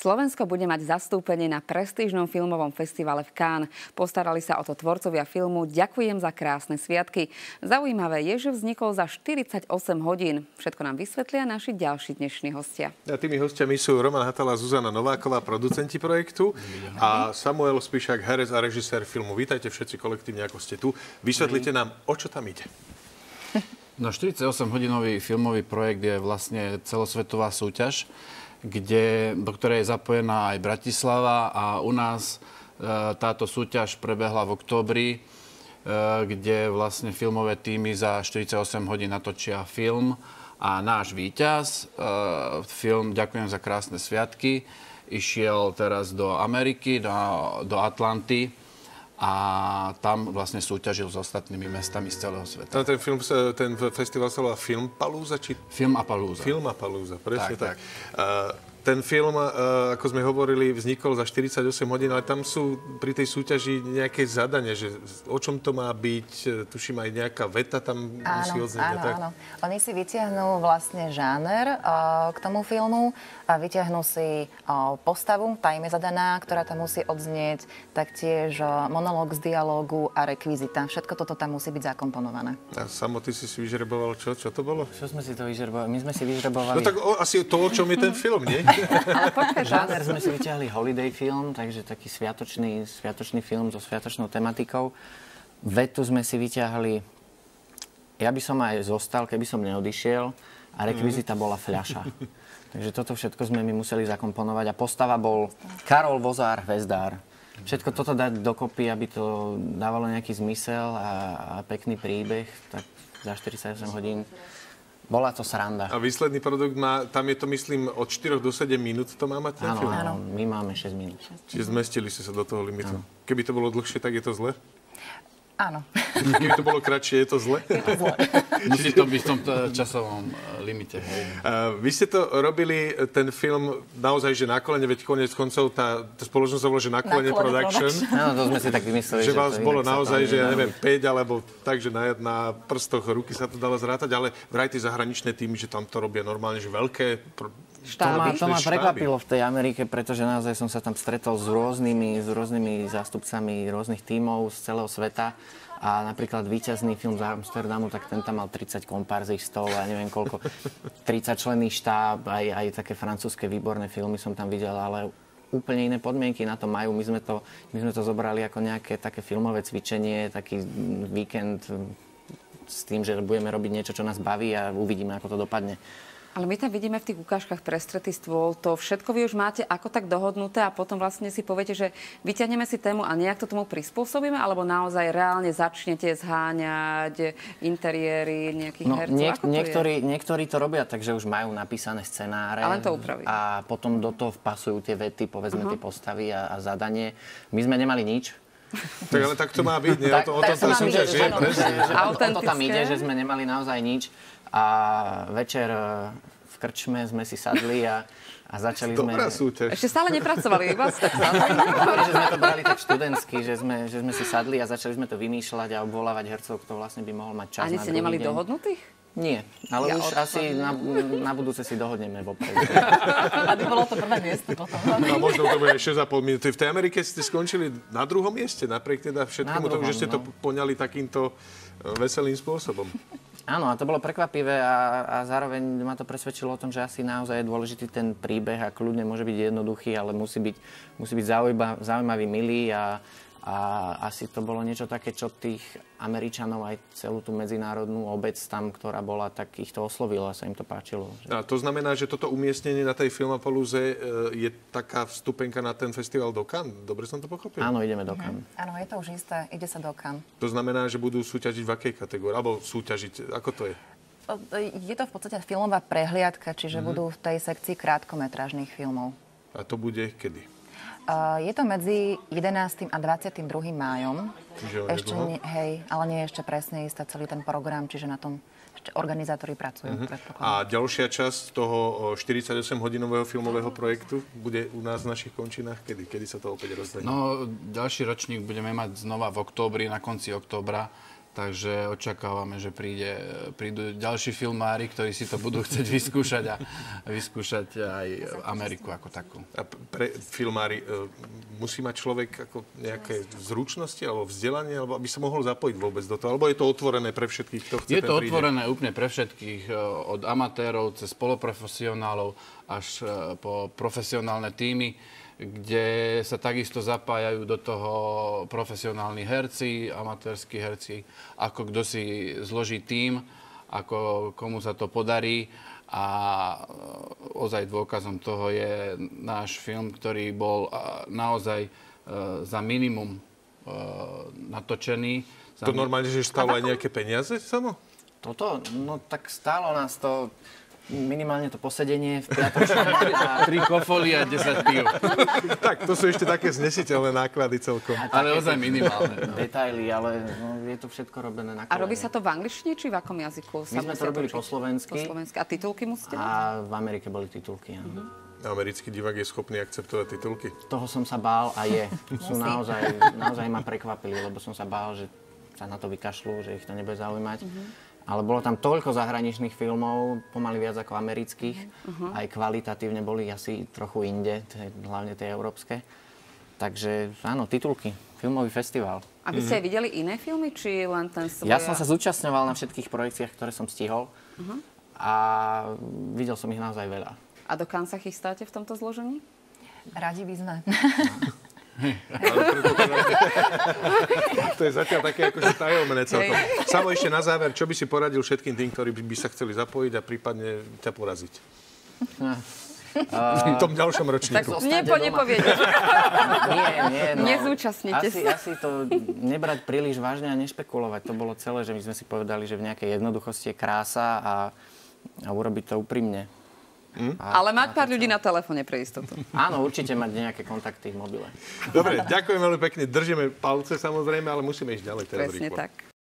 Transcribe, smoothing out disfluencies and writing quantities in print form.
Slovensko bude mať zastúpenie na prestížnom filmovom festivale v Cannes. Postarali sa o to tvorcovia filmu Ďakujem za krásne sviatky. Zaujímavé je, že vznikol za 48 hodín. Všetko nám vysvetlia naši ďalší dnešní hostia. A tými hostiami sú Roman Hatala a Zuzana Nováková, producenti projektu, a Samuel Spišák, herec a režisér filmu. Vítajte všetci kolektívne, ako ste tu. Vysvetlite nám, o čo tam ide. No, 48-hodinový filmový projekt je vlastne celosvetová súťaž, do ktorej je zapojená aj Bratislava, a u nás táto súťaž prebehla v októbri, kde vlastne filmové týmy za 48 hodín natočia film, a náš víťaz, film Ďakujem za krásne sviatky, išiel teraz do Ameriky, do Atlanty, a tam vlastne súťažil s ostatnými mestami z celého sveta. Ten festival sa volá Filmpalooza? Filmapalooza. Filmapalooza, presne tak. Ten film, ako sme hovorili, vznikol za 48 hodín, ale tam sú pri tej súťaži nejaké zadanie, že o čom to má byť, tuším aj nejaká veta tam musí odznieť. Áno. Oni si vytiahnú vlastne žáner k tomu filmu a vytiahnú si postavu, tá im je zadaná, ktorá tam musí odznieť, taktiež monológ z dialógu a rekvizita. Všetko toto tam musí byť zakomponované. A Samo, ty si vyžreboval čo? Čo to bolo? Čo sme si to vyžrebovali? My sme si vyžrebovali... No tak asi to, o čom je ten film, nie? Ale počkaj, žáner sme si vyťahli holiday film, takže taký sviatočný film so sviatočnou tematikou. Vetu sme si vyťahli, ja by som aj zostal, keby som neodišiel, a rekvizita bola fľaša. Takže toto všetko sme my museli zakomponovať, a postava bol Karol Vozár Hvezdár. Všetko toto dať dokopy, aby to dávalo nejaký zmysel a pekný príbeh, tak za 48 hodín. Bola to sranda. A výsledný produkt má, tam je to, myslím, od 4 do 7 minút to má mať ten film? Áno, my máme 6 minút. Čiže zmestili ste sa do toho limitu. Áno. Keby to bolo dlhšie, tak je to zle? Áno. Keby to bolo kratšie, je to zle? Je to zle. Musí to byť v tom časovom limite. Vy ste to robili, ten film, naozaj, že na kolene, veď koniec koncov tá spoločnosť bola, že na kolene production. Áno, to sme si tak vymysleli. Že vás bolo naozaj, že ja neviem, 5 alebo tak, že na prstoch ruky sa to dalo zrátať, ale vraj tie zahraničné týmy, že tam to robia normálne, že veľké štáby. To ma prekvapilo v tej Amerike, pretože naozaj som sa tam stretol s rôznymi zástupcami rôznych tímov z celého sveta. A napríklad víťazný film z Amsterdamu, tak ten tam mal 30 komparzistov a neviem koľko, 30-členný štáb, aj také francúzske výborné filmy som tam videl, ale úplne iné podmienky na to majú. My sme to zobrali ako nejaké také filmové cvičenie, taký víkend s tým, že budeme robiť niečo, čo nás baví, a uvidíme, ako to dopadne. Ale my tam vidíme v tých ukážkach Prestretý stôl, to všetko vy už máte ako tak dohodnuté, a potom vlastne si poviete, že vyťahneme si tému a nejak to tomu prispôsobíme, alebo naozaj reálne začnete zháňať interiéry nejakých hercov? Niektorí to robia, takže už majú napísané scenáre. A len to upraví. A potom do toho vpasujú tie vety, povedzme tie postavy a zadanie. My sme nemali nič. Tak ale tak to má byť, nie? O tom sa súťaž je. O to tam ide, že sme nemali naozaj nič. A večer v krčme sme si sadli a začali sme... Dobrá súťaž. Ešte stále nepracovali, iba ste že sme to brali tak študentsky, že sme si sadli a začali sme to vymýšľať a obvolávať hercov, kto vlastne by mohol mať čas na druhý deň. Ani ste nemali dohodnutých? Nie, ale už asi na budúce si dohodneme vopred. Aby bolo to prvé miesto potom. No možno to bude 6,5 minúty. V tej Amerike ste skončili na druhom mieste, napriek teda všetkému tomu, že ste to poňali takýmto veselým spôsobom. Áno, a to bolo prekvapivé, a zároveň ma to presvedčilo o tom, že asi naozaj je dôležitý ten príbeh, a kľudne môže byť jednoduchý, ale musí byť zaujímavý, milý, a asi to bolo niečo také, čo tých Američanov, aj celú tú medzinárodnú obec tam, ktorá bola, tak ich to oslovilo a sa im to páčilo. A to znamená, že toto umiestnenie na tej Filmapalooze je taká vstupenka na ten festival do Cannes? Dobre som to pochopil? Áno, ideme do Cannes. Áno, je to už isté. Ide sa do Cannes. To znamená, že budú súťažiť v akej kategórii? Alebo súťažiť, ako to je? Je to v podstate filmová prehliadka, čiže budú v tej sekcii krátkometrážnych filmov. A to bude kedy? Je to medzi 11. a 22. májom. Čiže ešte ale nie je ešte presne istá celý ten program, čiže na tom ešte organizátori pracujú. A ďalšia časť toho 48-hodinového filmového projektu bude u nás v našich končinách kedy? Kedy sa to opäť rozdanie? No, ďalší ročník budeme mať znova v októbri, na konci októbra. Takže očakávame, že prídu ďalší filmári, ktorí si to budú chcieť vyskúšať a vyskúšať aj Ameriku ako takú. A pre filmári musí mať človek ako nejaké zručnosti alebo vzdelanie, alebo aby sa mohol zapojiť vôbec do toho? Alebo je to otvorené pre všetkých, kto chce? Je to otvorené úplne pre všetkých, od amatérov cez poloprofesionálov až po profesionálne tímy, kde sa takisto zapájajú do toho profesionálni herci, amatérski herci, ako kto si zloží tím, ako komu sa to podarí. A ozaj dôkazom toho je náš film, ktorý bol naozaj za minimum natočený. To normálne, že stálo aj nejaké peniaze samo? Toto? No tak stálo nás to minimálne to posedenie v piatočnom. 3 kofoly a 10 pív. Tak, to sú ešte také znesiteľné náklady celkom. Ale ozaj minimálne. Detaily, ale je to všetko robené na kolene. A robí sa to v angličtine, či v akom jazyku? My sme to robili po slovensky. A titulky musíte? A v Amerike boli titulky, áno. Americký divák je schopný akceptovať titulky? Toho som sa bál a je. Sú naozaj ma prekvapili, lebo som sa bál, že sa na to vykašľú, že ich to nebude zaujímať. Ale bolo tam toľko zahraničných filmov, pomaly viac ako amerických. Aj kvalitatívne boli asi trochu inde, hlavne tie európske. Takže áno, titulky, filmový festival. A vy ste aj videli iné filmy, či len ten svoj? Ja som sa zúčastňoval na všetkých projekciách, ktoré som stihol. A videl som ich naozaj veľa. A do Cannes sa chystáte v tomto zložení? Radi by sme. To je zatiaľ také akože tajomné celkom. Samo ešte na záver, čo by si poradil všetkým tým, ktorí by sa chceli zapojiť a prípadne ťa poraziť? V tom ďalšom ročníku. Nepoviete. Nie, no. Nezúčastnite sa. Asi to nebrať príliš vážne a nešpekulovať. To bolo celé, že my sme si povedali, že v nejakej jednoduchosti je krása a urobiť to úprimne. Ale mať pár ľudí na telefóne pre istotu. Áno, určite mať nejaké kontakty v mobile. Dobre, ďakujem veľmi pekne. Držíme palce samozrejme, ale musíme ísť ďalej. Presne tak.